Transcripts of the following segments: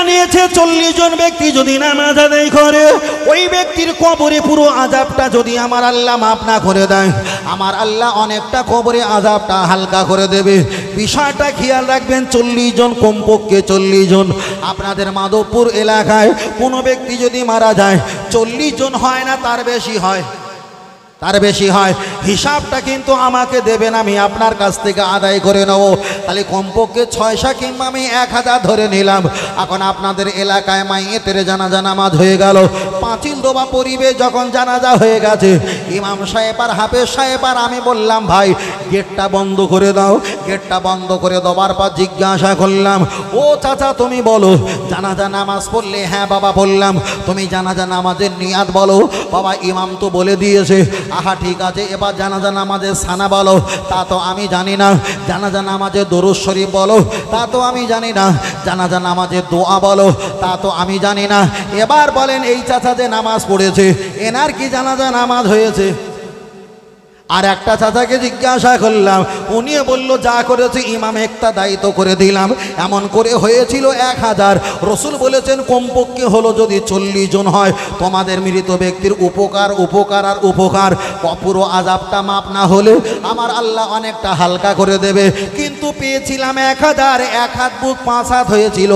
জানিয়েছে 40 জন ব্যক্তি যদি নামাজ আদায় করে ওই ব্যক্তির কবরে পুরো আযাবটা যদি আমার আল্লাহ মাফ না করে দেয়, আমার আল্লাহ অনেকটা কবরে আযাবটা হালকা করে দেবে। বিষয়টা খেয়াল রাখবেন, 40 জন, কমপক্ষে 40 জন। আপনাদের মাধবপুর এলাকায় কোনো ব্যক্তি যদি মারা যায় 40 জন হয় না, তার বেশি হয়, তার বেশি হয়। হিসাবটা কিন্তু আমাকে দেবেন, আমি আপনার কাছ থেকে আদায় করে নেব। তাহলে কমপক্ষে 600 কিংবা আমি 1000 ধরে নিলাম। এখন আপনাদের এলাকায় মাইয়েতের জানাজা নামাজ হয়ে গেল, পাঁচিল দোবা পরিবেশ যখন জানাজা হয়ে গেছে, ইমাম সাহেব আর হাফেজ সাহেব আর আমি বললাম ভাই গেটটা বন্ধ করে দাও। গেটটা বন্ধ করে দেওয়ার পর জিজ্ঞাসা করলাম, ও চাচা তুমি বলো জানাজা নামাজ পড়লে? হ্যাঁ বাবা বললাম। তুমি জানাজা নামাজের নিয়াত বলো। বাবা ইমাম তো বলে দিয়েছে। আহা ঠিক আছে, এবার জানাজা নামাজের সানা বলো। তা তো আমি জানি না। জানাজা নামাজের দরুদ শরীফ বলো। তা তো আমি জানি না। জানাজা নামাজের দোয়া বলো। তা তো আমি জানি না। এবার বলেন এই চাচা যে নামাজ পড়েছে এনার কি জানাজা নামাজ হয়েছে? আর একটা চাচাকে জিজ্ঞাসা করলাম, উনিও বলল যা করেছে ইমাম একটা দায়িত্ব করে দিলাম। এমন করে হয়েছিল 1000। রসুল বলেছেন কমপক্ষে হলো যদি 40 জন হয়, তোমাদের মৃত ব্যক্তির উপকার উপকার আর উপকার, পুরো আযাবটা মাপ না হলে আমার আল্লাহ অনেকটা হালকা করে দেবে। কিন্তু পেয়েছিলাম 1000, 1 হাত বুক 5 হাত হয়েছিল।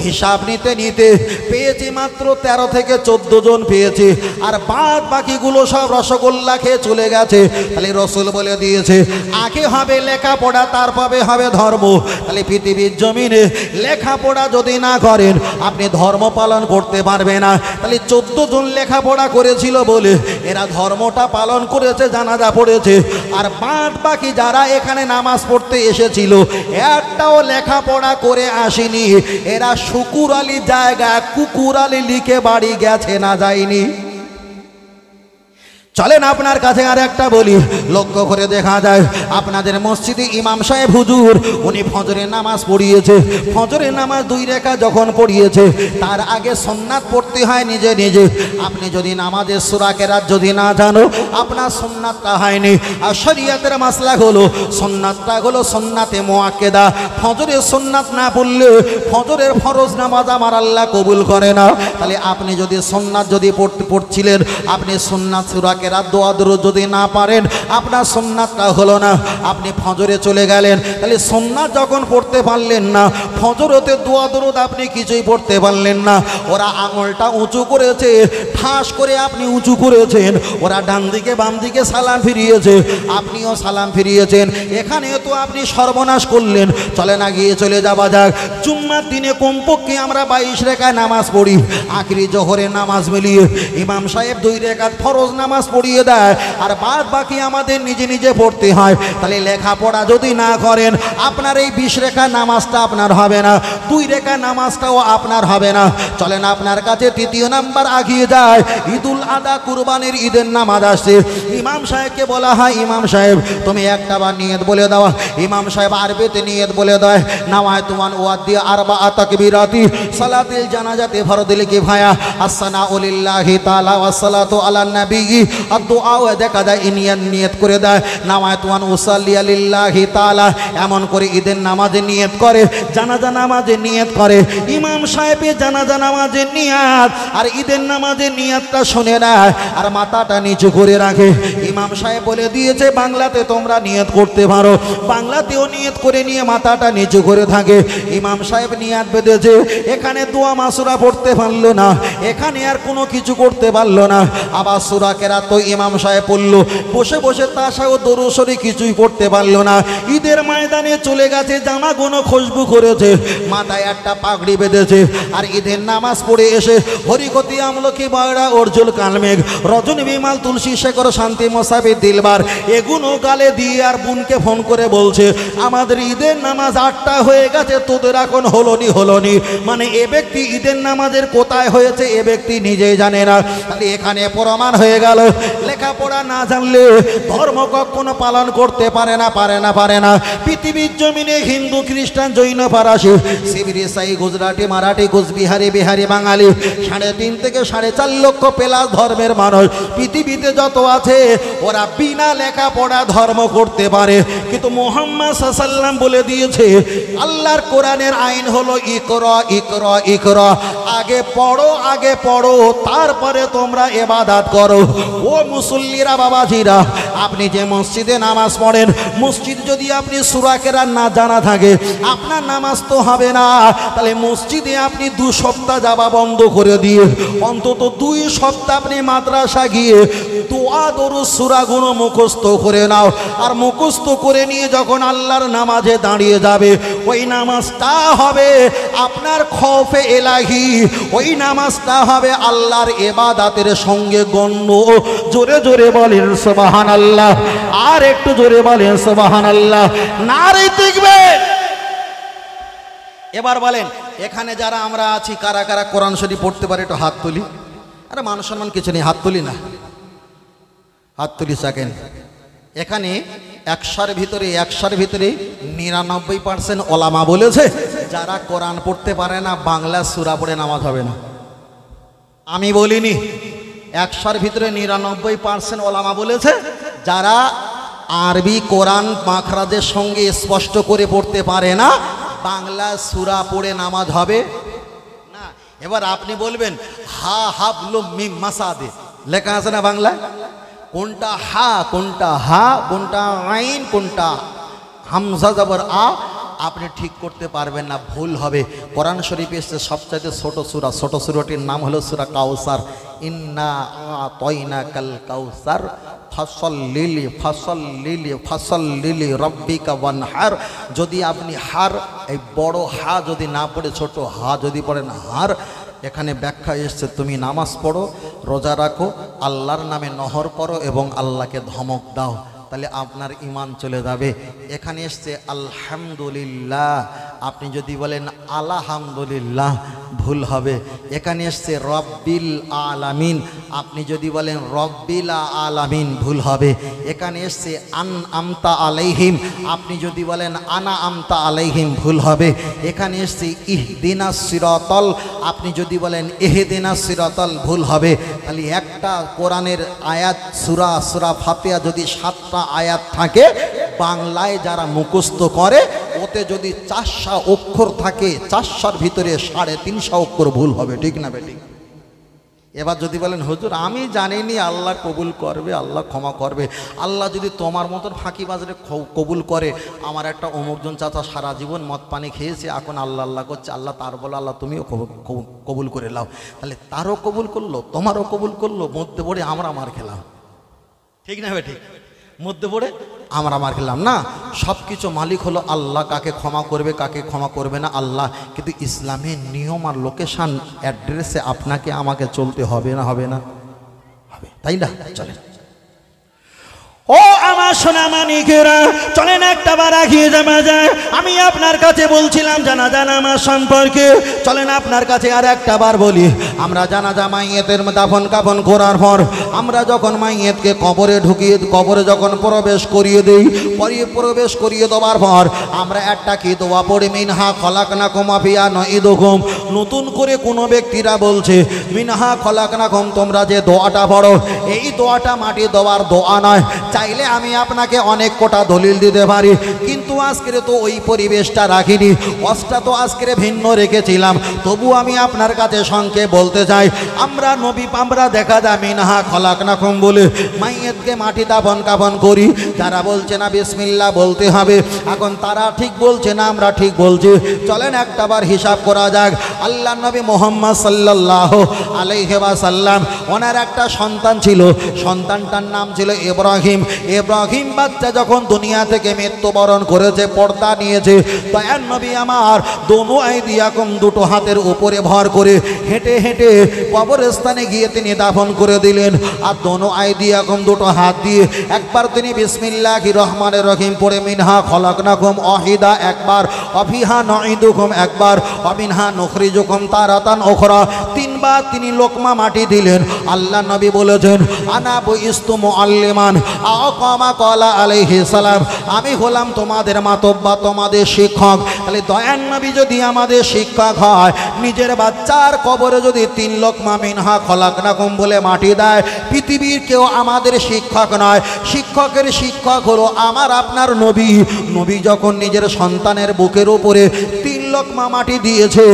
হিসাব নিতে নিতে পেয়েছি মাত্র 13 থেকে 14 জন পেয়েছি, আর বাদ বাকিগুলো সব রসগোল্লা খেয়ে চলে গেছে। তাহলে রসুল বলে দিয়েছে আগে হবে লেখাপড়া, তারপরে হবে ধর্ম। তাহলে পৃথিবীর জমিনে লেখাপড়া যদি না করেন আপনি ধর্ম পালন করতে পারবে না। তাহলে 14 জন লেখাপড়া করেছিল বলে এরা ধর্মটা পালন করেছে, জানাজা পড়েছে। আর বাদ বাকি যারা এখানে নামাজ পড়তে এসেছিল একটাও লেখাপড়া করে আসেনি। এরা শুকুর আলী জায়গা কুকুর আলী লিখে বাড়ি গেছে, না যায়নি। চলেন আপনার কাছে আর একটা বলি, লক্ষ্য করে দেখা যায় আপনাদের মসজিদে ইমাম সাহেব হুজুর উনি ফজরের নামাজ পড়িয়েছে। ফজরের নামাজ 2 রাকাত যখন পড়িয়েছে তার আগে সুন্নাত পড়তে হয় নিজে নিজে। আপনি যদি নামাজের সূরা কেরাত যদি না জানো আপনার সুন্নাতটা হয়নি। আর শরীয়তের মাসলা হলো সুন্নাতটা হলো সুন্নাতে মুআক্কাদা। ফজরের সুন্নাত না পড়লে ফজরের ফরজ নামাজ আমার আল্লাহ কবুল করে না। তাহলে আপনি যদি সুন্নাত যদি পড়ছিলেন, আপনি সুন্নাত সূরা রাত দোয়া দরুদ যদি না পারেন আপনার সুন্নাতটা হলো না, আপনি ফজরে চলে গেলেন। তাহলে সুন্নাত যখন পড়তে পারলেন না, ফজরতে দোয়া দরুদ আপনি কিছুই পড়তে পারলেন না। ওরা আঙুলটা উঁচু করেছে, ঠাস করে আপনি উঁচু করেছেন। ওরা ডান দিকে বাম দিকে সালাম ফিরিয়েছে, আপনিও সালাম ফিরিয়েছেন। এখানে তো আপনি সর্বনাশ করলেন। চলে না গিয়ে চলে যাওয়া যাক। জুম্মার দিনে কমপক্ষে আমরা 22 রাকাত নামাজ পড়ি। আখরি জোহরের নামাজ মিলিয়ে ইমাম সাহেব 2 রাকাত ফরজ নামাজ পড়িয়ে দেয়, আর বাদ বাকি আমাদের নিজে নিজে পড়তে হয়। তাহলে লেখাপড়া যদি না করেন আপনার এই 20 রাকাত নামাজটা আপনার হবে না, 2 রাকাত নামাজটাও আপনার হবে না। চলেন আপনার কাছে 3য় নাম্বার আগিয়ে যায়। ঈদুল আদহা কুরবানির ঈদের নামাজ আসছে। ইমাম সাহেবকে বলা হয় ইমাম সাহেব তুমি একটা বার নিয়ত বলে দাও। ইমাম সাহেব আরবিতে নিয়ত বলে দেয়, নাওয়াইতু আন উআদ্দি আরবাআ তাকবীরাতি সালাতুল জানাজাতি ফরদুল কিফায়া আসসানাউ লিল্লাহি তাআলা ওয়াস সালাতু আলান নবী। আর দোয়াও দেখা যায় নিয়ত করে দেয় নাওয়াইতু আন উসাল্লি লিল্লাহি তাআলা। এমন করে ঈদের নামাজে নিয়ত করে, জানাজা নামাজে নিয়ত করে। ইমাম সাহেবের জানাজা নামাজের নিয়ত আর ঈদের নামাজের নিয়তটা শুনে নেয় আর মাথাটা নিচু করে রাখে। ইমাম সাহেব বলে দিয়েছে বাংলাতে তোমরা নিয়ত করতে পারো। বাংলাতেও নিয়ত করে নিয়ে মাথাটা নিচু করে থাকে। ইমাম সাহেব নিয়ত বেঁধেছে, এখানে দোয়া মাসুরা পড়তে পারলো না, এখানে আর কোনো কিছু করতে পারলো না। আবার সূরা কেরাত তো ইমাম সাহেব পড়লো, বসে বসে তাশা ও দরুদ শরীফ কিছুই পড়তে পারলো না। ঈদের ময়দানে চলে গেছে, জামাগুলো খুশবু করেছে, মাথায় একটা পাগড়ি বেঁধেছে। আর ঈদের নামাজ পড়ে এসে হরিকতি আমলকি বয়রা অর্জুল কালমেঘ রজনী বিমাল তুলসী শেখর শান্তি মোসাফি দিলবার এগুলো গালে দিয়ে আর বোনকে ফোন করে বলছে আমাদের ঈদের নামাজ 8টা হয়ে গেছে, তোদের এখন হলোনি। মানে এ ব্যক্তি ঈদের নামাজের কোথায় হয়েছে এ ব্যক্তি নিজেই জানে না। তাহলে এখানে প্রমাণ হয়ে গেল লেখাপড়া না জানলে ধর্ম কখনো পালন করতে পারে না। পৃথিবীর জমিনে হিন্দু, খ্রিস্টান, জৈন, ফরাসি, সিবিরি, সাই, গুজরাটি, মারাঠি, কুচবিহারি, বিহারি, বাঙালি 3.5 থেকে 4.5 লক্ষ প্লাস ধর্মের মানুষ পৃথিবীতে যত আছে, ওরা বিনা লেখাপড়া ধর্ম করতে পারে। কিন্তু মুহাম্মদ সাল্লাল্লাহু আলাইহি ওয়াসাল্লাম বলে দিয়েছে, আল্লাহর কোরআনের আইন হলো ইকরা ইকরা ইকরা, আগে পড়ো তারপরে তোমরা ইবাদত করো। ও মুসল্লিরা, বাবাজিরা, আপনি যে মসজিদে নামাজ পড়েন, মসজিদ যদি আপনি সূরা কেরাত না জানা থাকে, আপনার নামাজ তো হবে না। তাহলে মসজিদে আপনি 2 সপ্তাহ যাওয়া বন্ধ করে দিয়ে অন্তত 2 সপ্তাহ আপনি মাদ্রাসা গিয়ে দোয়া দরুদ সূরাগুলো মুখস্থ করে নাও। আর মুখস্থ করে নিয়ে যখন আল্লাহর নামাজে দাঁড়িয়ে যাবে, ওই নামাজটা হবে আপনার খৌফে এলাহি, ওই নামাজটা হবে আল্লাহর ইবাদতের সঙ্গে গণ্য। জোরে জোরে বলেন সুবহানাল্লাহ, আর একটু জোরে বলেন সুবহানাল্লাহ, নারে তাকবীর। এবার বলেন, এখানে যারা আমরা আছি, কারা কারা কোরআন শরীফ পড়তে পারে? একটু হাত তুলি। আরে মান সম্মান কিছু নেই, হাত তুলি না, হাত তুলি সেকেন্ড। এখানে 100-র ভিতরে 99% ওলামা বলেছে, যারা কোরআন পড়তে পারে না, বাংলা সূরা পড়ে নামাজ হবে না। আমি বলিনি, 100-র ভিতরে 99% ওলামা বলেছে, যারা আরবি কোরআন মাখরাজের সঙ্গে স্পষ্ট করে পড়তে পারে না, বাংলা সূরা পড়ে নামাজ হবে না। এবার আপনি বলবেন, হা হাবলুম মিম মাসাদে লেখা আছে না বাংলা? কোনটা হা, কোনটা হা, কোনটা আইন, কোনটা হামজা জবর আ, আপনি ঠিক করতে পারবেন না, ভুল হবে। কোরআন শরীফে এসেছে সবচাইতে ছোট সূরা, ছোট সূরাটির নাম হলো সূরা কাউসার। ইন্না আতাইনাকাল কাউসার ফাসাল্লিলি রাব্বিকা ওয়ানহার। যদি আপনি হার, এই বড় হা যদি না পড়ে ছোট হা যদি পড়েন হার, এখানে ব্যাখ্যা এসছে তুমি নামাজ পড়ো, রোজা রাখো, আল্লাহর নামে নহর করো এবং আল্লাহকে ধমক দাও, তাহলে আপনার ঈমান চলে যাবে। এখানে এসছে আলহামদুলিল্লাহ, আপনি যদি বলেন আলহামদুলিল্লাহ ভুল হবে। এখানে এসছে রব্বিল আলামিন, আপনি যদি বলেন রব্বিল আলামিন ভুল হবে। এখানে এসছে আন আমতা আলাইহিম, আপনি যদি বলেন আনা আমতা আলাইহিম ভুল হবে। এখানে এসছে ইহদিনাস সিরাতাল, আপনি যদি বলেন ইহদিনাস সিরাতাল ভুল হবে। তাহলে একটা কোরআনের আয়াত সূরা ফাতিহা যদি 7টা আয়াত থাকে, বাংলায় যারা মুখস্থ করে ওতে যদি 400 অক্ষর থাকে, 400-র ভিতরে 350 অক্ষর ভুল হবে, ঠিক না বেঠিক? এবার যদি বলেন হুজুর আমি জানিনি, আল্লাহ কবুল করবে, আল্লাহ ক্ষমা করবে। আল্লাহ যদি তোমার মতন ফাঁকিবাজরে কবুল করে, আমার একটা অমুকজন চাচা সারা জীবন মদ পানি খেয়েছে, এখন আল্লাহ আল্লাহ করছে, আল্লাহ তার বলে আল্লাহ তুমিও কবুল করে নাও। তাহলে তারও কবুল করলো, তোমারও কবুল করলো, মধ্যে পড়ে আমরা মার খেলাম, ঠিক না বেঠিক? মধ্যে পড়ে আমরা মার খেলাম না। সব কিছু মালিক হলো আল্লাহ, কাকে ক্ষমা করবে কাকে ক্ষমা করবে না আল্লাহ। কিন্তু ইসলামের নিয়ম আর লোকেশান অ্যাড্রেসে আপনাকে আমাকে চলতে হবে না? হবে না? হবে, তাই না? চলেন ও আমার সোনা মানিকেরা, চলেন একটা বার এগিয়ে যাওয়া যায়। আমি আপনার কাছে বলছিলাম জানাজা নামাজ সম্পর্কে, চলেন আপনার কাছে আর একটা বার বলি। আমরা জানাজা মাইয়েতের দাফন কাফন করার পর আমরা যখন মাইয়েতকে কবরে ঢুকিয়ে, কবরে যখন প্রবেশ করিয়ে দেই, প্রবেশ করিয়ে দেওয়ার পর আমরা একটা কি দোয়া পড়ি, মিনহা খলাকনাকুম ওয়া ফিহা নুঈদুকুম। নতুন করে কোনো ব্যক্তিরা বলছে মিনহা খলাকনাকুম, তোমরা যে দোয়াটা পড়ো এই দোয়াটা মাটি দেওয়ার দোয়া নয়। চাইলে আমি আপনাকে অনেক কোটা দলিল দিতে পারি, কিন্তু আজকে তো ওই পরিবেশটা রাখিনি, ওয়াজটা তো আজকে ভিন্ন রেখেছিলাম। তবু আমি আপনার কাছে সংক্ষেপ বলতে চাই, আমরা দেখা যায় মিনহা খলাকনাকুম বলে মাইয়েতকে মাটি দাফন কাফন করি। যারা বলছে না বিসমিল্লাহ বলতে হবে, এখন তারা ঠিক বলছে না আমরা ঠিক বলছি। চলেন একটাবার হিসাব করা যাক। আল্লাহ নবী মুহাম্মদ সাল্লাল্লাহু আলাইহি ওয়াসাল্লাম, ওনার একটা সন্তান ছিল, সন্তানটার নাম ছিল ইব্রাহিম। ইব্রাহিম বাচ্চা যখন দুনিয়া থেকে মৃত্যুবরণ করেছে, পর্দা নিয়েছে, দয়ার নবী আমার দোনো আইদিয়াকুম দুটো হাতের উপরে ভর করে হেঁটে হেঁটে কবরস্থানে গিয়ে তিনি দাফন করে দিলেন। আর দোনো আইদিয়াকুম দুটো হাত দিয়ে একবার তিনি বিসমিল্লাহির রহমানির রহিম পড়ে মিনহা খলাকনাকুম ওয়াহিদা একবার, অফিহা নুঈদুকুম একবার, অমিনহা নুখরিজুকুম তারাতান উখরা তিনবার তিনি লোকমা মাটি দিলেন। আল্লাহ নবী বলেছেন আনা বুইস্তু মুআল্লিমান আও কামা ক্বালা আলাইহিস সালাম, আমি হলাম তোমাদের মাতব্বা, তোমাদের শিক্ষক। তাহলে দয়ার নবী যদি আমাদের শিক্ষক হয়, নিজের বাচ্চার কবরে যদি তিন লোকমা মিনহা খলাকনাকুম বলে মাটি দেয়, পৃথিবীর কেউ আমাদের শিক্ষক নয়। শিক্ষকের শিক্ষক হলো আমার আপনার নবী। নবী যখন নিজের সন্তানের বুকের উপরে তিন লোকমা মাটি দিয়েছে,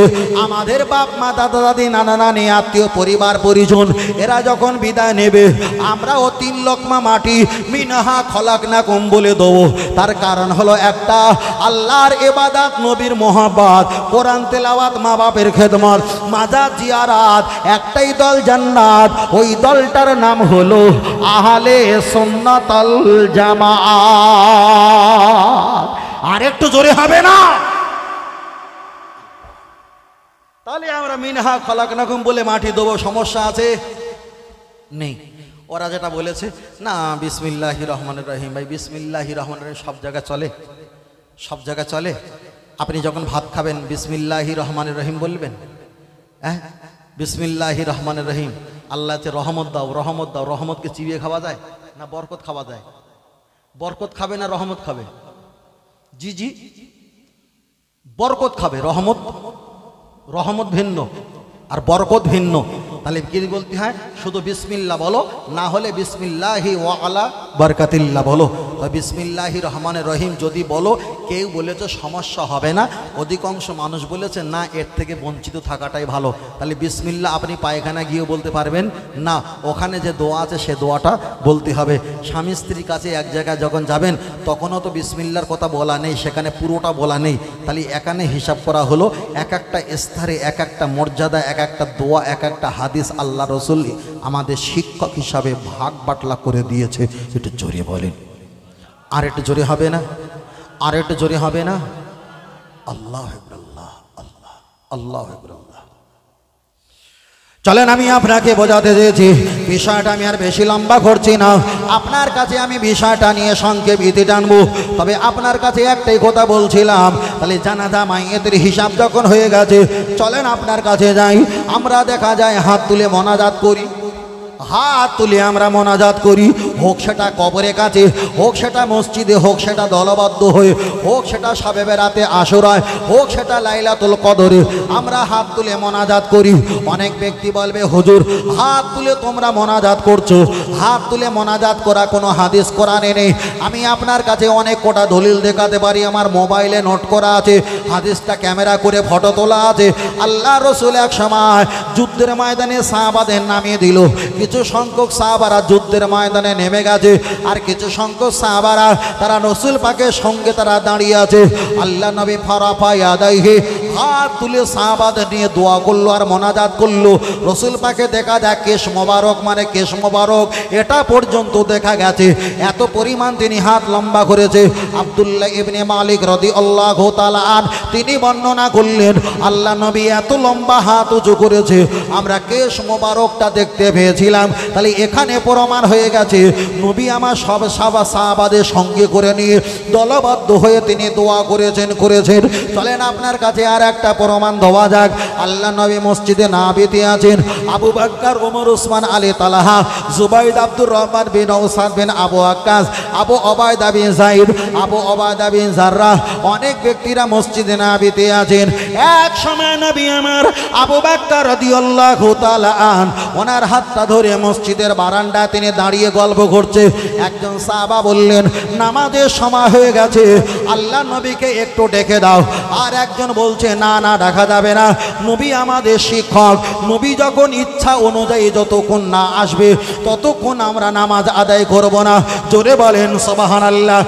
আমাদের বাপ মা দাদা দাদি নানা নানি আত্মীয় পরিবার পরিজন এরা যখন বিদায় নেবে, আমরাও তিন লোকমা মাটি মিনহা খলাকনাকুম বলে দেবো। তার কারণ হলো একটা, আল্লাহর ইবাদত, নবীর মোহাব্বত, কোরআন তেলাওয়াত, মা বাপের খেদমত, মাজার জিয়ারাত, একটাই দল জান্নাত, ওই দলটার নাম হলো আহলে সুন্নাত ওয়াল জামাআত। আর একটু জোরে হবে না? তাহলে আমরা মিনহা খলাকনাকুম বলে মাটি দেবো, সমস্যা আছে? নেই। ওরা যেটা বলেছে না বিসমিল্লাহির রহমানির রহিম, ভাই বিসমিল্লাহির রহমানির রহিম সব জায়গায় চলে, সব জায়গায় চলে। আপনি যখন ভাত খাবেন বিসমিল্লাহির রহমানির রহিম বলবেন? হ্যাঁ, বিসমিল্লাহির রহমানির রহিম। আল্লাহ যে রহমত দাও, রহমত দাও, রহমতকে চিবিয়ে খাওয়া যায় না বরকত খাওয়া যায়? বরকত খাবে না রহমত খাবে? জি জি, বরকত খাবে। রহমত, রহমত ভিন্ন আর বরকত ভিন্ন। তাহলে কি বলতে হয়? শুধু বিসমিল্লাহ বলো, না হলে বিসমিল্লাহি ওয়া আলা বারকাতিল্লাহ বলো। তো বিসমিল্লাহি রহমানির রহিম যদি বলো, কেউ বলেছে সমস্যা হবে না, অধিকাংশ মানুষ বলেছে না এর থেকে বঞ্চিত থাকাটাই ভালো। তাহলে বিসমিল্লাহ আপনি পায়খানা গিয়েও বলতে পারবেন না, ওখানে যে দোয়া আছে সে দোয়াটা বলতে হবে। স্বামী স্ত্রীর কাছে এক জায়গায় যখন যাবেন তখনও তো বিসমিল্লার কথা বলা নেই, সেখানে পুরোটা বলা নেই। তাহলে এখানে হিসাব করা হলো এক একটা স্তরে এক একটা মর্যাদা, এক একটা দোয়া, এক একটা হাদিস আল্লাহ রসুল আমাদের শিক্ষক হিসাবে ভাগ বাটলা করে দিয়েছে। একটু জোরে বলেন, আর একটু জোরে হবে না? আর একটু জোরে হবে না? আল্লাহু আকবার, আল্লাহ আল্লাহ আল্লাহু আকবার। চলেন আমি আপনাকে বোঝাতে চেয়েছি, বিষয়টা আমি আর বেশি লম্বা করছি না। আপনার কাছে আমি বিষয়টা নিয়ে সংক্ষেপ ইতি টানবো। তবে আপনার কাছে একটাই কথা বলছিলাম, তাহলে জানাজা মাইয়েতের হিসাব যখন হয়ে গেছে, চলেন আপনার কাছে যাই। আমরা দেখা যায় হাত তুলে মোনাজাত করি, হাত তুলে আমরা মোনাজাত করি, হোক সেটা কবরের কাছে, হোক সেটা মসজিদে, হোক সেটা দলবদ্ধ হয়ে, হোক সেটা শবে বেরাতে আশুরায়, হোক সেটা লাইলাতুল কদরে, আমরা হাত তুলে মোনাজাত করি। অনেক ব্যক্তি বলবে হুজুর হাত তুলে তোমরা মোনাজাত করছো, হাত তুলে মোনাজাত করা কোনো হাদিস কোরআনে নেই। আমি আপনার কাছে অনেক কটা দলিল দেখাতে পারি, আমার মোবাইলে নোট করা আছে, হাদিসটা ক্যামেরা করে ফটো তোলা আছে। আল্লাহ রসুল এক সময় যুদ্ধের ময়দানে সাহাবাদের নামিয়ে দিল। কিছু সংখ্যক সাহাবারা যুদ্ধের ময়দানে নেমে গেছে, আর কিছু সংখ্যক সাহাবারা তারা রসুল পাকের সঙ্গে তারা দাঁড়িয়ে আছে। আল্লাহ নবী ফারাফা ইয়াদাইহি, হাত তুলে সাহাবাদের নিয়ে দোয়া করলো আর মোনাজাত করলো। রসুল পাকে দেখা যায় কেশ মোবারক, মানে কেশ মোবারক এটা পর্যন্ত দেখা গেছে, এত পরিমাণ তিনি হাত লম্বা করেছে। আব্দুল্লাহ ইবনে মালিক রাদিয়াল্লাহু তাআলা আনহু তিনি বর্ণনা করলেন আল্লাহ নবী এত লম্বা হাত উঁচু করেছে, আমরা কেশ মোবারকটা দেখতে পেয়েছিলাম। তাহলে এখানে প্রমাণ হয়ে গেছে নবী আমার সব সাহাবাদের সঙ্গে করে নিয়ে দলবদ্ধ হয়ে তিনি দোয়া করেছেন। চলেন আপনার কাছে আর একটা প্রমাণ দেওয়া যাক। আল্লাহ নবী মসজিদে নাবিতে আছেন, আবু বকর, ওমর, উসমান, আলী, তালহা, জুবাইর, আব্দুর রহমান বিন ওসাদ বিন আবু আক্কাস, আবু ওবায়দা বিন যায়েদ, আবু ওবায়দা বিন জাররাহ, অনেক ব্যক্তিরা মসজিদে নাবিতে আছেন। এক সময় নবী আমার আবু বকর রাদিয়াল্লাহু তাআলা আন ওনার হাতটা ধরে মসজিদের বারান্দায় তিনি দাঁড়িয়ে গল্প করছে। একজন সাহাবা বললেন নামাজের সময় হয়ে গেছে, আল্লাহ নবীকে একটু ডেকে দাও। আর একজন বলছে না না ডাকা যাবে না, নবী আমাদের শিক্ষক, নবী যখন ইচ্ছা অনুযায়ী যতক্ষণ না আসবে ততক্ষণ আমরা নামাজ আদায় করব না। জোরে বলেন সুবহানাল্লাহ।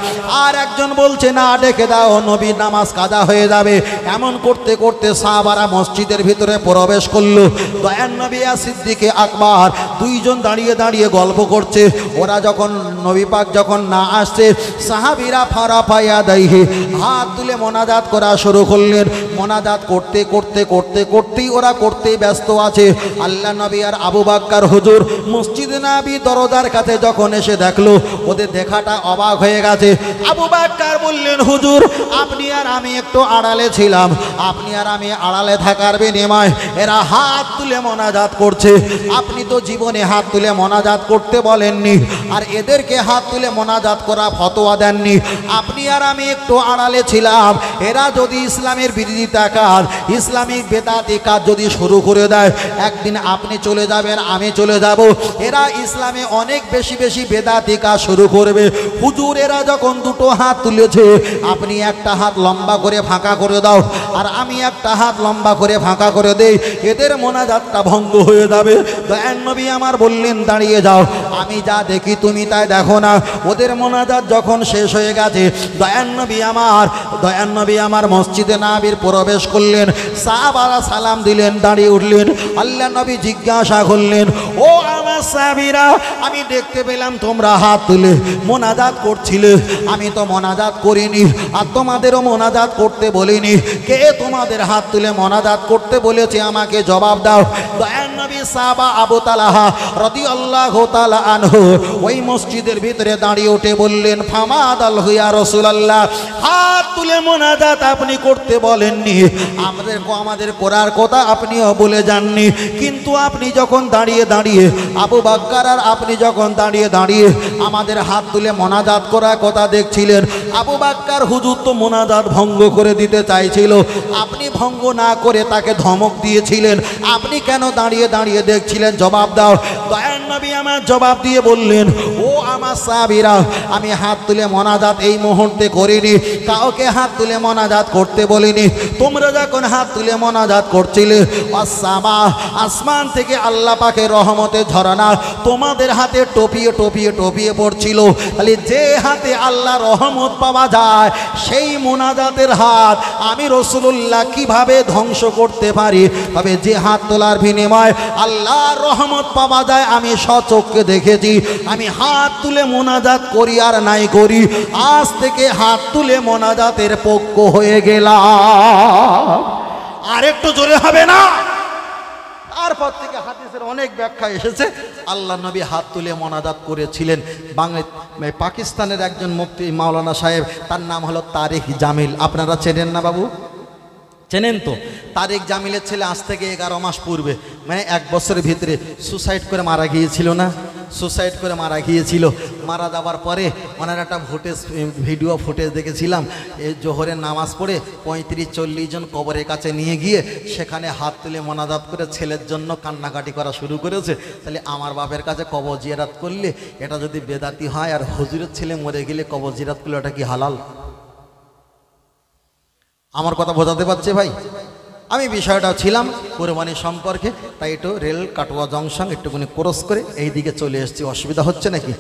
আর একজন বলছে না ডেকে দাও, নবী নামাজ কাজা হয়ে যাবে। এমন করতে করতে সাহাবারা মসজিদের ভিতরে প্রবেশ করলো। দয়ার নবী আর সিদ্দিকে আকবর দুইজন দাঁড়িয়ে দাঁড়িয়ে গল্প করছে। ওরা যখন নবী পাক যখন না আসছে, সাহাবীরা ফারাফা ইয়াদাইহি, হাত তুলে মোনাজাত করা শুরু করলেন। মোনাজাত করতে করতে করতে করতেই ওরা করতেই ব্যস্ত আছে। আল্লাহ নবী আর আবু বকর হুজুর মসজিদে নববী দরজার কাছে যখন এসে দেখলো, ওদের দেখাটা অবাক হয়ে গেছে। আবু বকর বললেন, হুজুর আপনি আর আমি একটু আড়ালে ছিলাম, আপনি আর আমি আড়ালে থাকার বিনিময়ে এরা হাত তুলে মোনাজাত করছে। আপনি তো জীবনে হাত তুলে মোনাজাত করতে বলেননি, আর এদেরকে হাত তুলে মোনাজাত করা ফতোয়া দেননি। আপনি আর আমি একটু আড়ালে ছিলাম, এরা যদি ইসলামের বিরোধিতা কাজ, ইসলামিক বেদাতি কাজ যদি শুরু করে দেয়, একদিন আপনি চলে যাবেন, আমি চলে যাব, এরা ইসলামে অনেক বেশি বেশি বেদাতি কাজ শুরু করবে। হুজুর এরা যখন দুটো হাত তুলেছে, আপনি একটা হাত লম্বা করে ফাঁকা করে দাও, আর আমি একটা হাত লম্বা করে ফাঁকা করে দেই, এদের মোনাজাতটা ভঙ্গ হয়ে যাবে। দয়ার নবী আমার বললেন, দাঁড়িয়ে যাও, আমি যা দেখি তুমি তাই দেখো না। ওদের মোনাজাত যখন শেষ হয়ে গেছে, দয়ার নবী আমার মসজিদে নববীর প্রবেশ করলেন। সাহাবারা সালাম দিলেন, দাঁড়িয়ে উঠলেন। আল্লাহ নবী জিজ্ঞাসা করলেন, ও আমার সাহাবীরা, আমি দেখতে পেলাম তোমরা হাত তুলে মোনাজাত করছিলে, আমি তো মোনাজাত করিনি, আর তোমাদেরও মোনাজাত করতে বলিনি। কে তোমাদের হাত তুলে মোনাজাত করতে বলেছে, আমাকে জবাব দাও। দয়ার নবী সাহাবা আবু তালহা রাদিয়াল্লাহু তাআলা আনহু ওই মসজিদের ভিতরে দাঁড়িয়ে উঠে বললেন, ফামাদাল্লাহু ইয়া রাসূলুল্লাহ, হাত তুলে মোনাজাত আপনি করতে বলেননি, আমাদের করার কথা আপনিও বলে যাননি, কিন্তু আপনি যখন দাঁড়িয়ে দাঁড়িয়ে আবু বকর আর আপনি যখন দাঁড়িয়ে দাঁড়িয়ে আমাদের হাত তুলে মোনাজাত করার কথা দেখছিলেন, আবু বকর হুজুর তো মোনাজাত ভঙ্গ করে দিতে চাইছিল, আপনি ভঙ্গ না করে তাকে ধমক দিয়েছিলেন, আপনি কেন দাঁড়িয়ে দাঁড়িয়ে দেখছিলেন? জবাব দাও। দয়ার নবী আমার জবাব দিয়ে বললেন, ও আমার সাহাবীরা, আমি হাত তুলে মোনাজাত এই মুহূর্তে করিনি, কাউকে হাত তুলে মোনাজাত করতে বলিনি। তোমরা যখন হাত তুলে মোনাজাত করছিলে, আসমান থেকে আল্লাহ পাকের রহমতের ঝরনা তোমাদের হাতে টপিয়ে টপিয়ে টপিয়ে পড়ছিল। তাহলে যে হাতে আল্লাহ রহমত পাওয়া যায়, সেই মোনাজাতের হাত আমি রাসূলুল্লাহ কিভাবে ধ্বংস করতে পারি? তবে যে হাত তোলার বিনিময়ে আল্লাহর রহমত পাওয়া যায়, আমি স্বচক্ষে দেখেছি। আমি হাত তুলে মোনাজাত করি আর নাই করি, আজ থেকে হাত তুলে মোনাজাতের পক্ষ হয়ে গেলাম। আর একটু জোরে হবে না? তারপর থেকে হাদিসের অনেক ব্যাখ্যা এসেছে, আল্লাহ নবী হাত তুলে মোনাজাত করেছিলেন। পাকিস্তানের একজন মুফতি মাওলানা সাহেব, তার নাম হলো তারিক জামিল। আপনারা চেনেন না বাবু? চেনেন তো? তারিক জামিলের ছেলে আজ থেকে 11 মাস পূর্বে, মানে 1 বছরের ভিতরে সুসাইড করে মারা গিয়েছিল না? সুসাইড করে মারা গিয়েছিল। মারা যাওয়ার পরে ওনার একটা ভিডিও ফুটেজ দেখেছিলাম, এই জোহরের নামাজ পড়ে 35-40 জন কবরের কাছে নিয়ে গিয়ে সেখানে হাত তুলে মোনাজাত করে ছেলের জন্য কান্নাকাটি করা শুরু করেছে। তাহলে আমার বাপের কাছে কবর জিয়ারত করলে এটা যদি বেদাতি হয়, আর হুজুরের ছেলে মরে গেলে কবর জিয়ারত করলে এটা কি হালাল? আমার কথা বোঝাতে পারছে ভাই? আমি বিষয়টা ছিলাম কোরবানি সম্পর্কে, তাই একটু রেল কাটোয়া জংশন একটুখানি ক্রস করে এই দিকে চলে এসেছি। অসুবিধা হচ্ছে নাকি?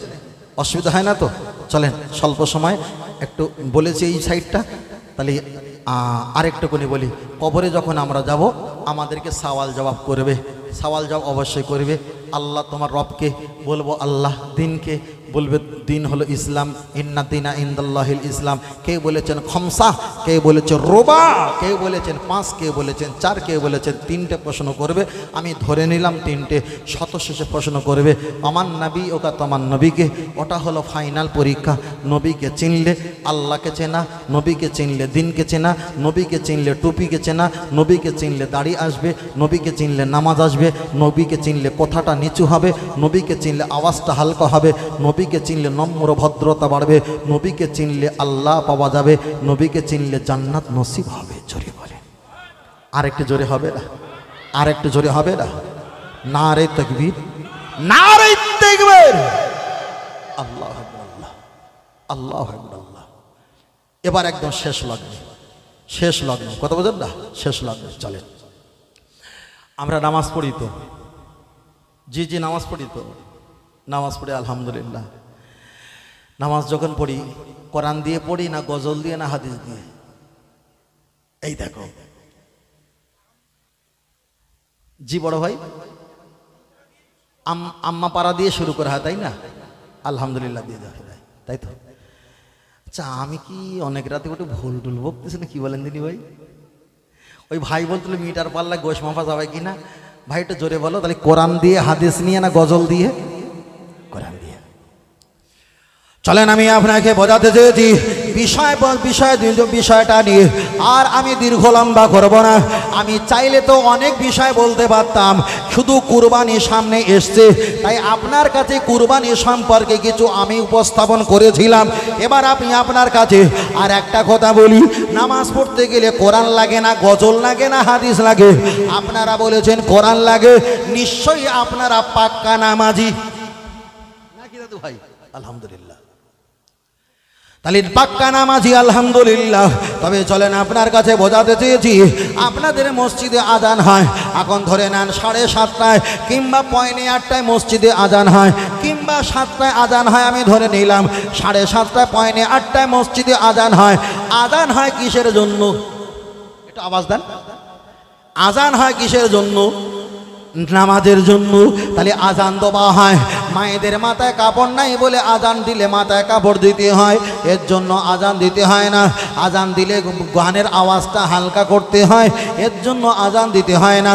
অসুবিধা হয় না তো? চলেন, স্বল্প সময় একটু বলেছি এই সাইডটা, তাহলে আরেকটুখানি বলি। কবরে যখন আমরা যাব, আমাদেরকে সওয়াল জবাব করবে, সওয়াল জবাব অবশ্যই করবে। আল্লাহ তোমার রবকে বলবো আল্লাহ, দিনকে বলবে দিন হলো ইসলাম, ইন্না দিনা ইনদাল্লাহিল ইসলাম। কেউ বলেছেন খমসা, কেউ বলেছেন রোবা, কেউ বলেছেন 5, কেউ বলেছেন 4, কেউ বলেছেন 3টে প্রশ্ন করবে। আমি ধরে নিলাম 3টে। শত শেষে প্রশ্ন করবে আমার নবী ওকা তোমার নবীকে, ওটা হলো ফাইনাল পরীক্ষা। নবীকে চিনলে আল্লাহকে চেনা, নবীকে চিনলে দিনকে চেনা, নবীকে চিনলে টুপিকে চেনা, নবীকে চিনলে দাড়ি আসবে, নবীকে চিনলে নামাজ আসবে, নবীকে চিনলে কথাটা নিচু হবে, নবীকে চিনলে আওয়াজটা হালকা হবে, নবীকে চিনলে নম্র ভদ্রতা বাড়বে, নবীকে চিনলে আল্লাহ পাওয়া যাবে, নবীকে চিনলে জান্নাত নসিব হবে। জোরে বলে, আরেকটু জোরে হবে না? আরেকটু জোরে হবে না? নারে তাকবীর, নারে তাকবীর, আল্লাহু আকবার, আল্লাহু আকবার। এবার একদম শেষ লগ্ন, শেষ লগ্ন, কথা বোঝেন না? শেষ লগ্ন। চলেন, আমরা নামাজ পড়ি তো? জি জি, নামাজ পড়ি তো? নামাজ পড়ি আলহামদুলিল্লাহ। নামাজ যখন পড়ি, কোরআন দিয়ে পড়ি না গজল দিয়ে না হাদিস দিয়ে? এই দেখো, জি বড় ভাই, আম্মা পাড়া দিয়ে শুরু করা হয়, তাই না? আলহামদুলিল্লাহ দিয়ে যাবে, তাই তো? আচ্ছা, আমি কি অনেক রাতে ওটা ভুল টুল বকতেছি না, কি বলেন দিনি ভাই? ওই ভাই বলছিল মিটার পাল্লা গোশ মাপা যাবে কিনা, ভাই একটু জোরে বলো। তাহলে কোরআন দিয়ে হাদিস নিয়ে না গজল দিয়ে? কোরআন দিয়ে। চলেন আমি আপনাকে বোঝাতে চেয়েছি বিষয়টা নিয়ে আর আমি দীর্ঘ লম্বা করব না। আমি চাইলে তো অনেক বিষয় বলতে পারতাম, শুধু কুরবানি সামনে এসছে তাই আপনার কাছে কুরবানি সম্পর্কে কিছু আমি উপস্থাপন করেছিলাম। এবার আমি আপনার কাছে আর একটা কথা বলি, নামাজ পড়তে গেলে কোরআন লাগে না, গজল লাগে না, হাদিস লাগে? আপনারা বলেছেন কোরআন লাগে, নিশ্চয়ই আপনারা পাক্কা নামাজি নাকি দাদু ভাই? আলহামদুলিল্লাহ, তাহলে পাক্কা নামাজি আলহামদুলিল্লাহ। তবে চলেন আপনার কাছে বোঝাতে চেয়েছি, আপনাদের মসজিদে আজান হয়, এখন ধরে নেন 7:30টায় কিংবা 7:45টায় মসজিদে আজান হয়, কিংবা 7টায় আজান হয়, আমি ধরে নিলাম 7:30টায় 7:45টায় মসজিদে আজান হয়। আজান হয় কিসের জন্য? একটু আওয়াজ দেন। আজান হয় কিসের জন্য? নামাজের জন্য। তাহলে আজান দেওয়া হয়, মায়েদের মাথায় কাপড় নাই বলে আজান দিলে মাথায় কাপড় দিতে হয়, এর জন্য আজান দিতে হয় না। আজান দিলে গানের আওয়াজটা হালকা করতে হয়, এর জন্য আজান দিতে হয় না।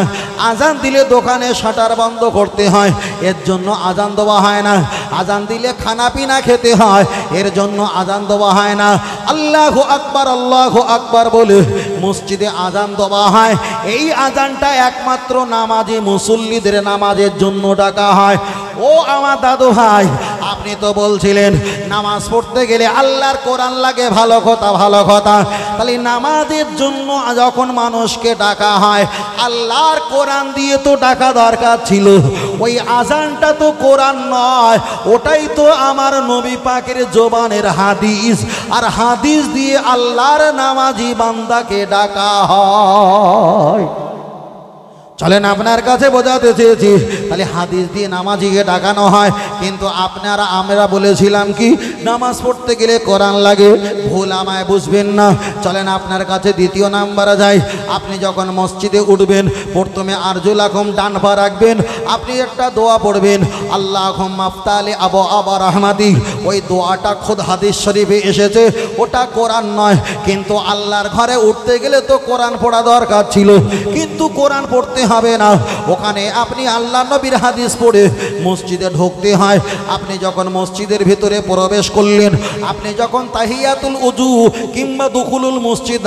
আজান দিলে দোকানে শাটার বন্ধ করতে হয়, এর জন্য আজান দেওয়া হয় না। আজান দিলে খানা পিনা খেতে হয়, এর জন্য আজান দেওয়া হয় না। আল্লাহু আকবার, আল্লাহু আকবার বলে মসজিদে আজান দেওয়া হয়। এই আজানটা একমাত্র নামাজি মুসল্লিদের নামাজের জন্য ডাকা হয়। ও আমার দাদু ভাই, আপনি তো বলছিলেন নামাজ পড়তে গেলে আল্লাহর কোরআন লাগে, ভালো কথা, ভালো কথা। তাহলে নামাজের জন্য যখন মানুষকে ডাকা হয়, আল্লাহর কোরআন দিয়ে তো ডাকা দরকার ছিল। ওই আজানটা তো কোরআন নয়, ওটাই তো আমার নবী পাকের জবানের হাদিস, আর হাদিস দিয়ে আল্লাহর নামাজি বান্দাকে ডাকা হয়। চলেন আপনার কাছে বোঝাতে চেয়েছি, তাহলে হাদিস দিয়ে নামাজিকে ডাকানো হয়। কিন্তু আমরা বলেছিলাম কি নামাজ পড়তে গেলে কোরআন লাগে, ভুল আমায় বুঝবেন না। চলেন আপনার কাছে দ্বিতীয় নাম্বারে যাই। আপনি যখন মসজিদে উঠবেন, প্রথমে আরজুলাকুম ডান পা রাখবেন, আপনি একটা দোয়া পড়বেন, আল্লাহুম্মা আফতালি আবওয়াবা রাহমাতি। ওই দোয়াটা খোদ হাদিস শরীফে এসেছে, ওটা কোরআন নয়। কিন্তু আল্লাহর ঘরে উঠতে গেলে তো কোরআন পড়া দরকার ছিল, কিন্তু কোরআন পড়তে হবে না। ওখানে আপনি আল্লাহ নবীর হাদিস পড়ে মসজিদে ঢুকতে হয়। আপনি যখন মসজিদের ভিতরে প্রবেশ করলেন, আপনি যখন তাহিয়াতুল উজু কিংবা দুখুলুল মসজিদ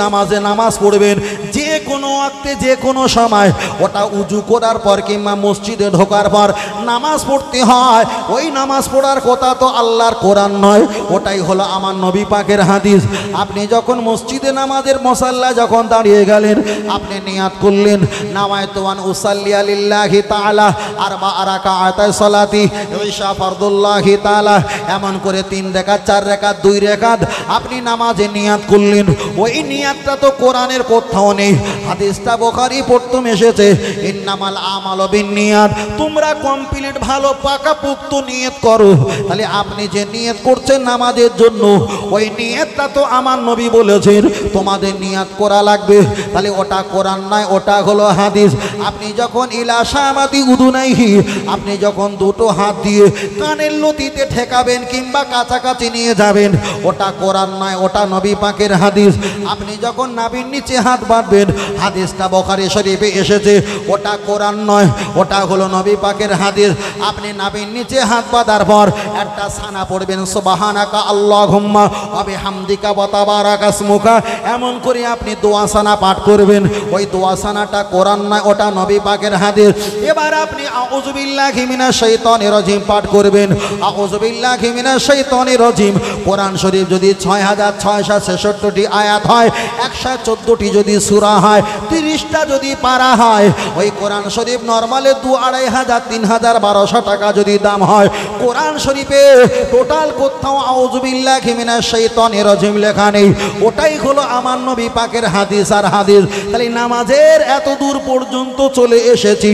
নামাজ পড়বেন, যে কোনো ওয়াক্তে যে কোনো সময়, ওটা উজু করার পর কিংবা মসজিদে ঢোকার পর নামাজ পড়তে হয়। ওই নামাজ পড়ার কথা তো আল্লাহর কোরআন নয়, ওটাই হলো আমার নবী পাকের হাদিস। আপনি যখন মসজিদে নামাজের মুসাল্লা যখন দাঁড়িয়ে গেলেন, আপনি নিয়াত করলেন নামায়তু আন উসাল্লি লিল্লাহি তাআলা আরবা রাকাআতাই সালাতি ইশা ফরদুল্লাহি তাআলা, এমন করে 3 রাকাত 4 রাকাত 2 রাকাত আপনি নামাজে নিয়াত করলেন। ওই নিয়াতটা তো কোরআনের কোথাও নেই, হাদিসটা বুখারী প্রথম এসেছে, ইন্নামাল আমালু বিন্নিয়াত। তোমরা কমপ্লিট ভালো পাকাপোক্ত নিয়ত করো। তাহলে আপনি যে নিয়ত করছেন নামাজের জন্য, ওই নিয়তটা তো আমার নবী বলেছেন তোমাদের নিয়ত করা লাগবে। তাহলে ওটা কোরআন নয়, ওটা হলো হাদিস। আপনি যখন ইলা শামাতি উদুনাইহি, আপনি যখন দুটো হাত দিয়ে কানের লতিতে ঠেকাবেন কিংবা কাছাকাছি নিয়ে যাবেন, ওটা কোরআন নয়, ওটা নবী পাকের হাদিস। আপনি যখন নাভির নিচে হাত বাঁধবেন, হাদিসটা বুখারী শরীফে এসেছে, ওটা কোরআন নয়, ওটা হলো নবী পাকের হাদিস। আপনি নাভির নিচে হাত বাঁধার পর একটা সানা পড়বেন, সুবহানাকা আল্লাহুম্মা ওয়া বিহামদিকা ওয়া তাবারাকা ইসমুকা, এমন করে আপনি দোয়া সানা পাঠ করবেন। ওই দোয়া সানাটা কোরআন নয়, ওটা নবী পাকের হাদিস। এবার আপনি আউযু বিল্লাহি মিনাশ শাইতানির রাজিম পাঠ করবেন, আউযু বিল্লাহি মিনাশ শাইতানির রাজিম। কোরআন শরীফ যদি 6666টি আয়াত হয়, 114টি যদি সূরা হয়, 30টা যদি পারা হয়, ওই কোরআন শরীফ নরমালে 2-2500 3000-1200 টাকা যদি দাম হয়, কোরআন শরীফে টোটাল কোথাও আউযু বিল্লাহি মিনাশ শাইতানির রাজিম লেখা নেই। ওটাই হলো আমার নবী পাকের হাদিস আর হাদিস। তাহলে নামাজের এত দূর পর্যন্ত চলে এসেছি।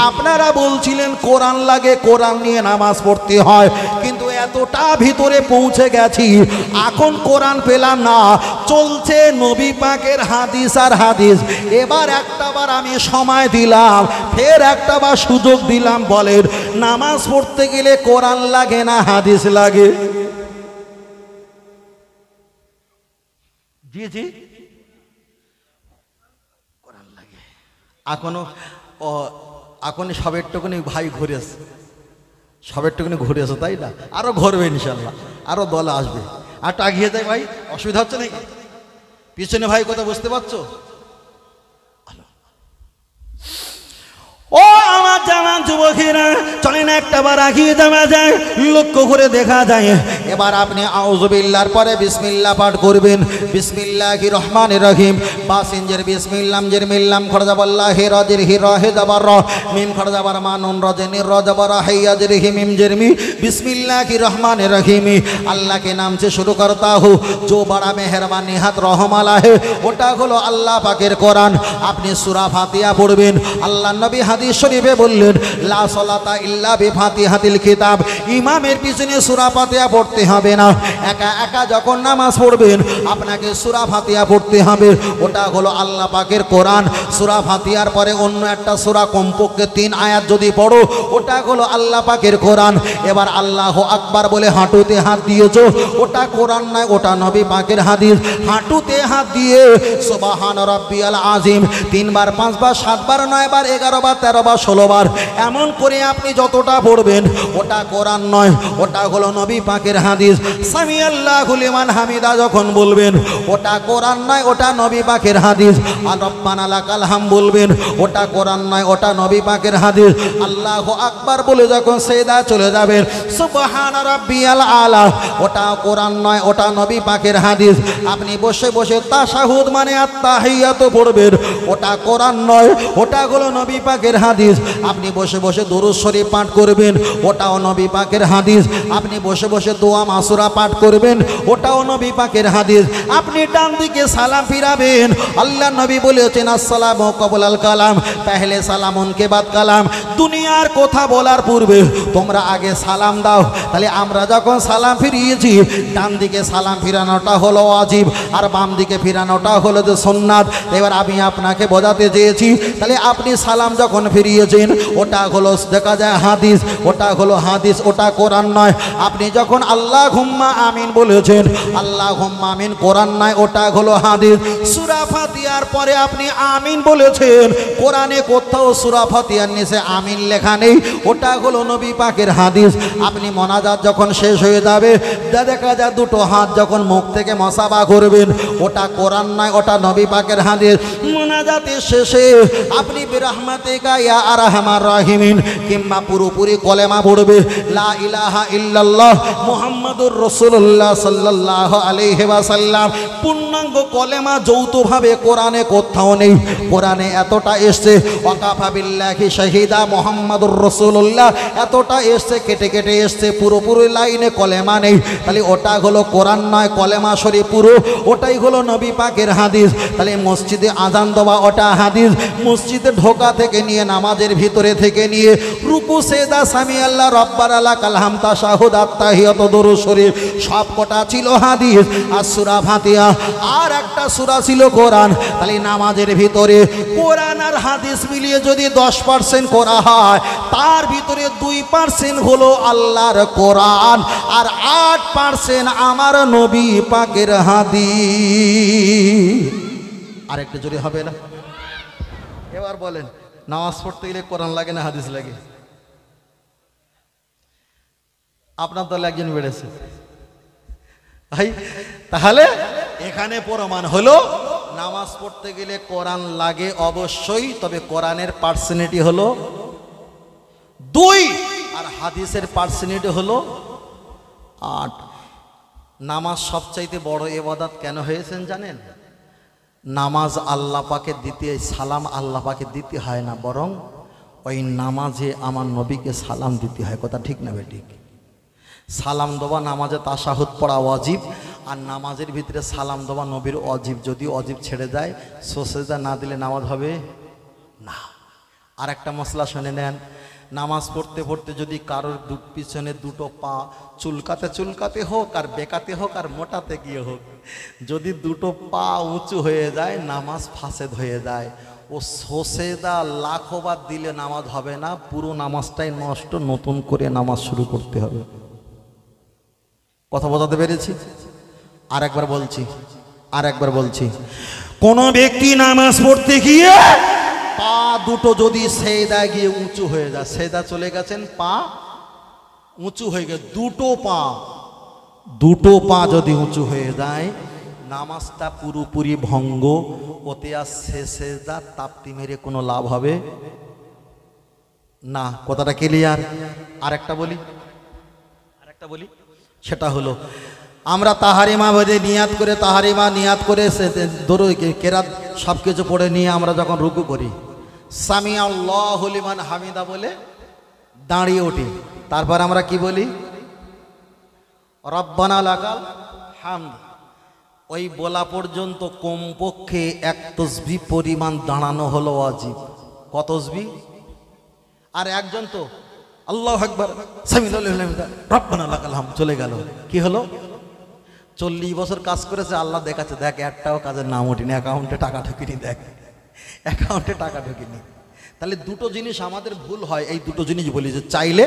আপনারা বলছিলেন কোরআন লাগে, কোরআন নিয়ে নামাজ পড়তে হয়, কিন্তু এতটা ভিতরে পৌঁছে গেছি, এখন কোরআন পেলাম না, চলছে নবী পাকের হাদিস আর হাদিস। এবার একটাবার আমি সময় দিলাম, ফের একটাবার সুযোগ দিলাম, বলেন নামাজ পড়তে গেলে কোরআন লাগে না হাদিস লাগে? জি জি, কোরআন লাগে। এখনো এখনই সবেরটুকুনি ভাই ঘুরেছে, সবেরটুকুনি ঘুরেছে, তাই না? আরো ঘুরবে ইনশাল্লাহ, আরো দলে আসবে। আর আগিয়ে যায় ভাই, অসুবিধা হচ্ছে নাকি? পিছনে ভাই কথা বুঝতে পারছো? ও আমার জামান যুবকেরা, চলেন একটা বার আগিয়ে যাওয়া যায়, লক্ষ্য করে দেখা যায়। এবার আপনি আউযুবিল্লাহর পরে বিসমিল্লাহ পাঠ করবেন। বিসমিল্লাহির রহমানির রহিম। বাসিনজের বিসমিল্লাম জের মিল্লাম খরজাবাল্লাহি রাজির হি রাহে জাবার র মিম খরজাবার মানুন রজেনির রজাবার হাইয়াজের হি মিম জের মি। বিসমিল্লাহির রহমানির রহিম। আল্লাহ के नाम से शुरू करता हूँ जो बड़ा मेहरबान निहात रहम वाला है। ওটা হলো আল্লাহ পাকের কোরআন। আপনি সূরা ফাতিহা পড়বেন। আল্লাহ নবী হাদিস শরীফে বললেন, লা সালাতা ইল্লা বিফাতিহাতিল কিতাব। ইমামের পিছনে সূরা ফাতিহা পড়তে হবে না, একা একা যখন নামাজ পড়বেন আপনাকে সূরা ফাতিহা পড়তে হবে। ওটা হলো আল্লাহ পাকের কোরআন। সূরা ফাতিহার পরে অন্য একটা সূরা কমপক্ষে 3 আয়াত যদি পড়ো, ওটা হলো আল্লাহ পাকের কোরআন। এবার আল্লাহু আকবার বলে হাঁটুতে হাত দিয়েছো, ওটা কোরআন নয়, ওটা নবী পাকের হাদিস। হাঁটুতে হাত দিয়ে সুবহান রাব্বিয়াল আযীম 3 বার 5 বার 7 বার 9 বার 11 বার 13 বার 16 বার এমন করে আপনি যতটা পড়বেন ওটা কোরআন নয়, ওটা হলো নবী পাকের হাদিস। সামি আল্লাহু লিমান হামিদা যখন বলবেন ওটা কোরআন নয়, ওটা নবী পাকের হাদিস। আর রব্বানা লাকাল হাম বলবেন, ওটা কোরআন নয়, ওটা নবী পাকের হাদিস। আল্লাহু আকবার বলে যখন সেজদা চলে যাবেন সুবহান রাব্বিয়াল আলা, ওটা কোরআন নয়, ওটা নবী পাকের হাদিস। আপনি বসে বসে তাশাহুদ মানে আত্তাহিয়াত পড়বেন, ওটা কোরআন নয়, ওটা হলো নবী পাকের হাদিস। আপনি বসে বসে দরুদ শরীফ পাঠ করবেন, ওটাও নবী পাকের হাদিস। আপনি বসে বসে দোয়া মাসুরা পাঠ করবেন, ওটাও নবী পাকের হাদিস। আপনি ডান দিকে সালাম ফিরাবেন, আল্লাহ নবী বলেছেন আসসালামু ক্বাবলাল কালাম, পহলে সালাম উনকে বাদ কালাম। দুনিয়ার কথা বলার পূর্বে তোমরা আগে সালাম দাও। তাহলে আমরা যখন সালাম ফিরিয়েছি, ডান দিকে সালাম ফিরানোটা হলো ওয়াজিব, আর বাম দিকে ফিরানোটা হলো যে সুন্নাত। এবার আমি আপনাকে বোঝাতে চেয়েছি, তাহলে আপনি সালাম যখন ফিরিয়েছেন ওটা হলো দেখা যায় হাদিস, ওটা হলো হাদিস, ওটা কোরআন নয়। আপনি যখন আল্লাহুম্মা আমিন বলেছেন, আল্লাহুম্মা আমিন কোরআন নয়, ওটা হলো হাদিস। সূরা ফাতিহার পরে আপনি আমিন বলেছেন, কোরআনে কোথাও সূরা ফাতিহার নিচে আমিন লেখা নেই, ওটা হলো নবী পাকের হাদিস। আপনি মোনাজাত যখন শেষ হয়ে যাবে, দেখা যায় দুটো হাত যখন মুখ থেকে মসাবা করবেন, ওটা কোরআন নয়, ওটা নবী পাকের হাদিস। মোনাজাতের শেষে আপনি বিরহমাতিকা ইয়া আরহামার রাহিমিন কিংবা পুরোপুরি কলেমা পড়বে, লা ইলাহা ইল্লাল্লাহ মুহাম্মাদুর রাসূলুল্লাহ সাল্লাল্লাহু আলাইহি ওয়াসাল্লাম। পূর্ণাঙ্গ কলেমা যৌথভাবে কোরআনে কোথাও নেই। কোরআনে এতটা এসছে ওয়াকাফা বিল্লাহি শাহিদা মুহাম্মাদুর রাসূলুল্লাহ, এতটা এসছে, কেটে কেটে এসছে, পুরোপুরি লাইনে কলেমা নেই। তাহলে ওটা হলো কোরআন নয়, কলেমা শরীফ পুরো, ওটাই হলো নবী পাকের হাদিস। তাহলে মসজিদে আজান দেওয়া ওটা হাদিস, মসজিদে ঢোকা থেকে নিয়ে নামাজের ভিতরে থেকে নিয়ে রুকু সেজদা সামি আল্লাহ রব্বানা লাকাল হাম তাশাহুদ আত্তাহিয়াত দরুদ শরীফ সব কটা ছিল হাদিস। আর সূরা ফাতিহা আর একটা সূরা ছিল কোরআন। তাহলে নামাজের ভিতরে কোরআন আর হাদিস মিলিয়ে যদি 10% করা হয়, তার ভিতরে 2% হলো আল্লাহর কোরআন আর 8% আমার নবী পাকের হাদিস। আরেকটু জোরে হবে না? এবার বলেন, নামাজ পড়তে গেলে কোরআন লাগে না হাদিস লাগে? আপনার দলে একজন বেড়েছে ভাই। তাহলে এখানে প্রমাণ হলো নামাজ পড়তে গেলে কোরআন লাগে অবশ্যই, তবে কোরআনের পার্সেন্টেজ হলো 2 আর হাদিসের পার্সেন্টেজ হলো 8। নামাজ সবচাইতে বড় ইবাদত কেন হয়েছেন জানেন? নামাজ আল্লাহ পাকে দিতে, সালাম আল্লাহ পাকে দিতে হয় না, বরং ওই নামাজে আমার নবীকে সালাম দিতে হয়। কথা ঠিক না বেঠিক? সালাম দেওয়া নামাজে তাশাহুদ পড়া ওয়াজিব, আর নামাজের ভিতরে সালাম দেওয়া নবীর ওয়াজিব। যদি ওয়াজিব ছেড়ে যায়, সেজদা না দিলে নামাজ হবে না। আর একটা মশলা শুনে নেন, নামাজ পড়তে পড়তে যদি কারোর পিছনে দুটো পা চুলকাতে চুলকাতে হোক আর বেকাতে হোক আর মোটাতে গিয়ে হোক, যদি দুটো পা উঁচু হয়ে যায় নামাজ ফাসেদ হয়ে যায়। ও সোসেদা লাখবার দিলে নামাজ হবে না, পুরো নামাজটাই নষ্ট, নতুন করে নামাজ শুরু করতে হবে। কথা বোঝাতে পেরেছি? আর একবার বলছি, কোন ব্যক্তি নামাজ পড়তে গিয়ে পা দুটো যদি সেজদা গিয়ে উঁচু হয়ে যায়, সেজদা চলে গেছেন, পা উঁচু হয়ে গেছে, দুটো পা যদি উঁচু হয়ে যায়, নামাজটা পুরোপুরি ভঙ্গ। ওতে আর সেজদা তাপ্তি মেরে কোনো লাভ হবে না। কথাটা ক্লিয়ার? আরেকটা বলি, সেটা হলো আমরা তাহারিমা বলে নিয়াত করে কেরাত সব কিছু পড়ে নিয়ে আমরা যখন রুকু করি, সামি আল্লাহু লিমান হামিদা বলে দাঁড়িয়ে উঠি, তারপর আমরা কি বলি? রব্বানা লাকাল হামদ। ওই বলা পর্যন্ত কমপক্ষে এক তসবিহ পরিমাণ দাঁড়ানো হলো ওয়াজিব। কত তসবিহ? আর একজন তো আল্লাহু আকবার রব্বানা লাকাল হামদ চলে গেল, কি হলো? 40 বছর কাজ করেছে, আল্লাহ দেখাচ্ছে, দেখ একটাও কাজের নাম ওঠেনি, অ্যাকাউন্টে টাকা ঢুকিনি, তাহলে দুটো জিনিস আমাদের ভুল হয়। এই দুটো জিনিস বলি যে চাইলে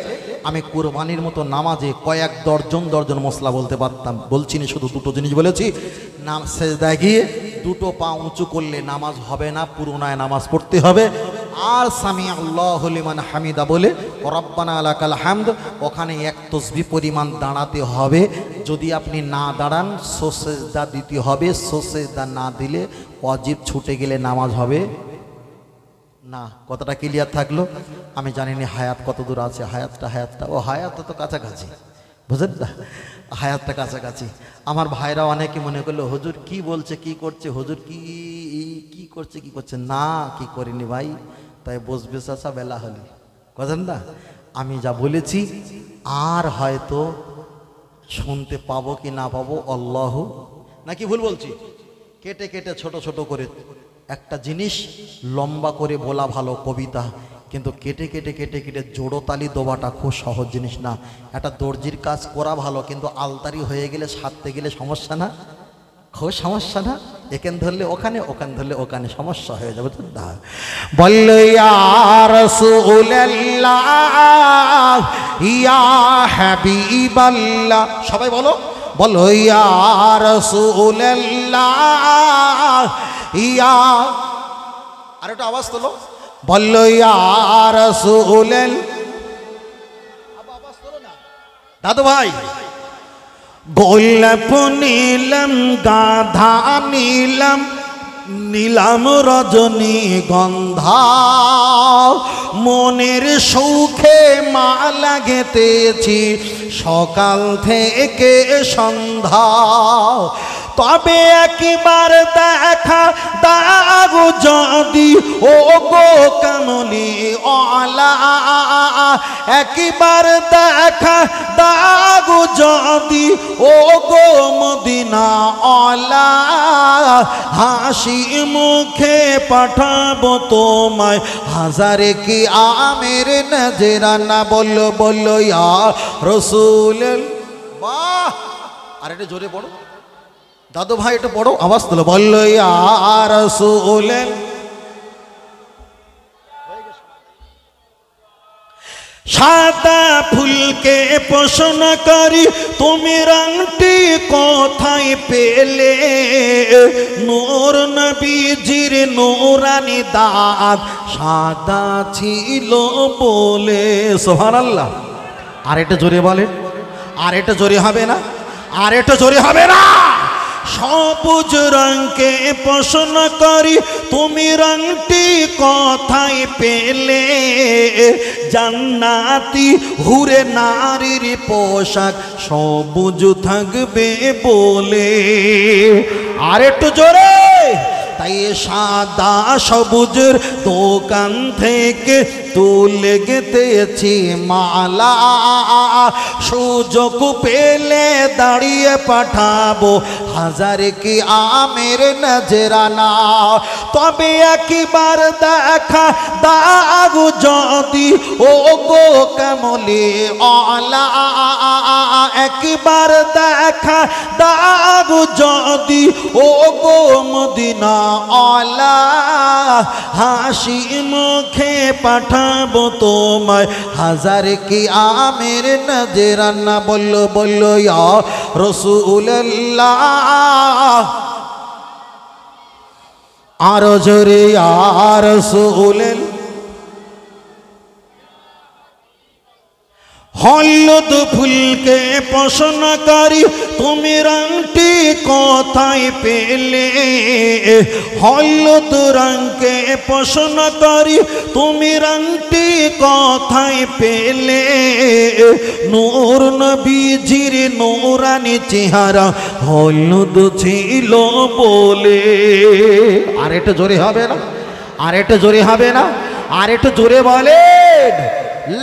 আমি কুরবানির মতো নামাজে কয়েক দর্জন মশলা বলতে পারতাম, বলছি না, শুধু দুটো জিনিস বলেছি। সেজদায় গিয়ে দুটো পা উঁচু করলে নামাজ হবে না, পুরোনায় নামাজ পড়তে হবে। আর সামি আল্লাহু লিমান হামিদা বলে রব্বানা লাকাল হামদ, ওখানে এক তসবিহ পরিমাণ দাঁড়াতে হবে। যদি আপনি না দাঁড়ান, সেজদা দিতে হবে। সেজদা না দিলে ওয়াজিব ছুটে গেলে নামাজ হবে না। কথাটা ক্লিয়ার থাকলো? আমি জানি না হায়াত কত দূর আছে। হায়াতটা তো কাছাকাছি, বুঝলেন না? হায়াতটা কাছাকাছি। আমার ভাইরা অনেকে মনে করলো হুজুর কি বলছে, কি করছে, হুজুর কি করছে না, কি করিনি ভাই, তাই বসবে চাষা বেলা হলে, বুঝলেন না? আমি যা বলেছি আর হয়তো শুনতে পাবো কি না পাবো, আল্লাহ, নাকি ভুল বলছি? কেটে ছোট করে একটা জিনিস লম্বা করে বলা ভালো, কবিতা, কিন্তু কেটে জোড়োতালি দেওয়াটা খুব সহজ জিনিস না। একটা দর্জির কাজ করা ভালো, কিন্তু আলতারি হয়ে গেলে সারতে গেলে সমস্যা না? খুব সমস্যা না? এখান ধরলে ওখানে, ওখান ধরলে ওখানে, সমস্যা হয়ে যাবে। বললো ইয়া রাসূলুল্লাহ ইয়া হাবিবাল্লাহ, সবাই বলো ইয়া রাসূলুল্লাহ ইয়া, আর একটা আওয়াজ তোলো, বললো ইয়া রাসূলুল্লাহ। আওয়াজ তোলো না দাদু ভাই। গোলাপ নিলাম, গাধা নিলাম রজনীগন্ধা, মনের সৌখে মালা গেঁথেছি সকাল থেকে সন্ধ্যা। তবে একবার দেখা দাও যদি ও গো কামলি ওয়ালা, একবার দেখা দাও যদি ও গো মদিনা ওয়ালা, হাসি মুখে পাঠাবো তোমায় হাজারে কি আমের নজরানা। বললো ইয়া রাসূলুল্লাহ। বাহ, আর এটা জোরে পড়ো দাদু ভাই, এটা পড়ো, আওয়াজ তোলো, বললো ইয়া রাসূলুল্লাহ। সাদা ফুলকে প্রশ্ন করি তুমি রংটি কোথায় পেলে, নূর নবীজির নূরানি দাঁত সাদা ছিল বলে। সুবহানাল্লাহ। আর এটা জোরে বলেন, আর এটা জোরে হবে না, আর এটা জোরে হবে না। সবুজ রঙকে প্রশ্ন করি তুমি রংটি কোথায় পেলে, জান্নাতি হুরে নারীর পোশাক সবুজ থাকবে বলে। আর একটু জোরে। তাই সাদা সবুজের দোকান থেকে তুলে গেঁথেছি মালা, সুযোগ পেলে দাঁড়িয়ে পাঠাবো হাজারে কি আমের নজরানা। তবে একবার দেখা দাও যদি ও গো কামলি আলা, একবার দেখা দাও যদি ও গো মদিনা আলা, হাসি মুখে পাঠাবো তোমায় হাজারে কি আমের নজরানা। বললো বললো ইয়া রাসূলুল্লাহ, আরো জোরে ইয়া রাসূলুল্লাহ। হলুদ ফুলকে পছন্দ করি তুমি রংটি কোথায় পেলে, হলুদ রঙকে পছন্দ করি তুমি রংটি কোথায় পেলে, নূর নবীজির নূরানি চেহারা হলুদ ছিল বলে। আর একটু জোরে হবে না, আর একটু জোরে হবে না, আর একটু জোরে বলেন।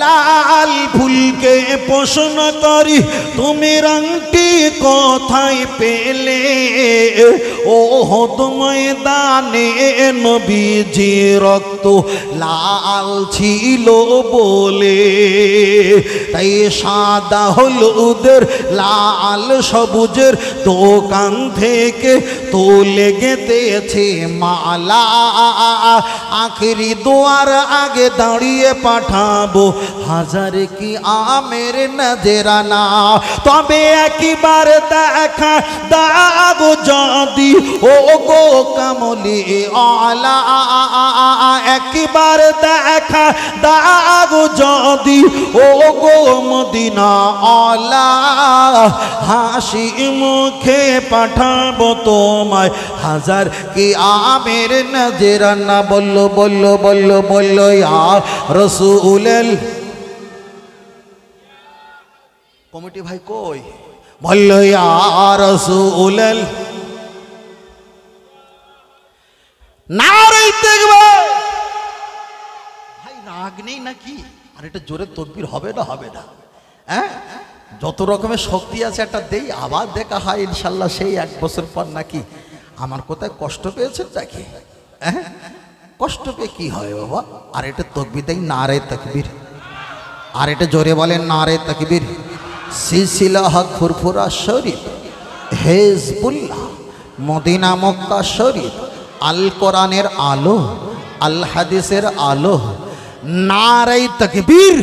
লাল ফুলকে পছন্দ করি তুমি রংটি কোথায় পেলে, ওহদ ময়দানে নবীজি রক্ত লাল ছিল বলে। তাই সাদা হলুদের লাল সবুজের দোকান থেকে তুলে গেঁথেছে মালা, আখেরি দোয়ার আগে দাঁড়িয়ে পাঠাবো হাজারে কি আমের নজরানা। তবে একবার দেখা দাও যদি ও গো কামলি আলা, একবার দেখা দাও যদি ও গো মদিনা আলা, হাসি মুখে পাঠাবো তোমায় হাজার কি আমের নজরানা। বললো বললো বললো বললো ইয়া রাসূলুল্লাহ। কমিটি ভাই কই? বললো ইয়া রাসূলুল্লাহ। নারে তাকবীর। ভাই রাগ নেই নাকি? আর এটা জোরে তাকবীর হবে না, হবে না? হ্যাঁ, যত রকমের শক্তি আছে একটা দেই, আবার দেখা হয় ইনশাল্লাহ সেই 1 বছর পর নাকি। আমার কোথায় কষ্ট পেয়েছেন নাকি? হ্যাঁ, কষ্ট পেয়ে কি হয় বাবা? আর এটা তাকবীর দেই, নারে তাকবীর। আর এটা জোরে বলেন নারে তাকবীর। সিলসিলা হক ফুরফুরা শরীফ, হিজবুল্লাহ, মদিনা মক্কা শরীফ, আল কোরআনের আলো, আল হাদিসের আলো, নারে তাকবীর।